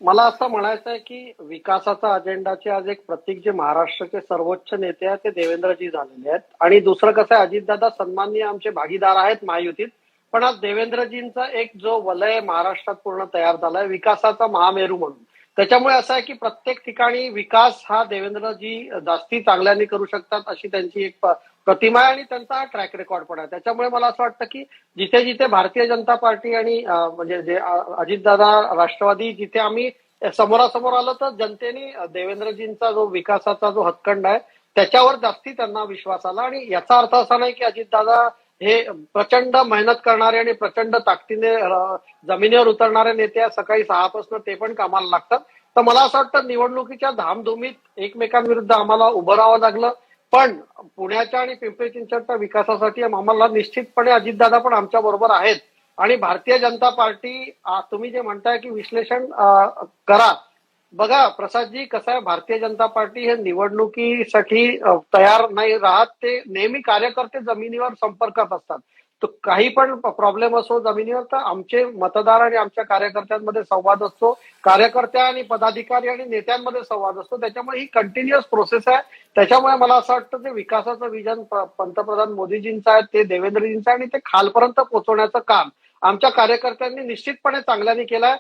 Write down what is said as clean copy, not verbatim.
मला असं म्हणायचं आहे की विकासाचा अजेंडाचे आज एक प्रतीक जे महाराष्ट्राचे सर्वोच्च नेते आहेत ते देवेंद्रजी झालेले आहेत. आणि दुसरं कसं आहे, अजितदादा सन्माननीय आमचे भागीदार आहेत महायुतीत. पण आज देवेंद्रजींचा एक जो वलय महाराष्ट्रात पूर्ण तयार झालाय विकासाचा महामेरू म्हणून, त्याच्यामुळे असं आहे की प्रत्येक ठिकाणी विकास हा देवेंद्रजी जास्ती चांगल्याने करू शकतात अशी त्यांची एक प्रतिमा आहे आणि त्यांचा हा ट्रॅक रेकॉर्ड पण आहे. त्याच्यामुळे मला असं वाटतं की जिथे जिथे भारतीय जनता पार्टी आणि म्हणजे जे अजितदादा राष्ट्रवादी जिथे आम्ही समोरासमोर आलो तर जनतेने देवेंद्रजींचा जो विकासाचा जो हत्खंड आहे त्याच्यावर जास्ती त्यांना विश्वास आला. आणि याचा अर्थ असा नाही की अजितदादा हे प्रचंड मेहनत करणारे आणि प्रचंड ताकदीने जमिनीवर उतरणारे नेते आहेत. सकाळी 6 पासून ते पण कामाला लागतात. तर मला असं वाटतं निवडणुकीच्या धामधुमीत एकमेकांविरुद्ध आम्हाला उभं राहावं लागलं. पण पुण्याच्या आणि पिंपरी चिंचवडच्या विकासासाठी आम्हाला निश्चितपणे अजितदादा पण आमच्या बरोबर आहेत. आणि भारतीय जनता पार्टी तुम्ही जे म्हणताय की विश्लेषण करा. बघा प्रसादजी, कसं आहे, भारतीय जनता पार्टी हे निवडणुकीसाठी तयार नाही राहत. ते नेहमी कार्यकर्ते जमिनीवर संपर्कात असतात. तर काही पण प्रॉब्लेम असो जमिनीवर तर आमचे मतदार आणि आमच्या कार्यकर्त्यांमध्ये संवाद असतो. कार्यकर्त्या आणि पदाधिकारी आणि नेत्यांमध्ये संवाद असतो. त्याच्यामुळे ही कंटिन्युअस प्रोसेस आहे. त्याच्यामुळे मला असं वाटतं ते विकासाचं विजन पंतप्रधान मोदीजींचं आहे, ते देवेंद्रजींचं आहे आणि ते खालपर्यंत पोहोचवण्याचं काम आमच्या कार्यकर्त्यांनी निश्चितपणे चांगल्याने केलंय.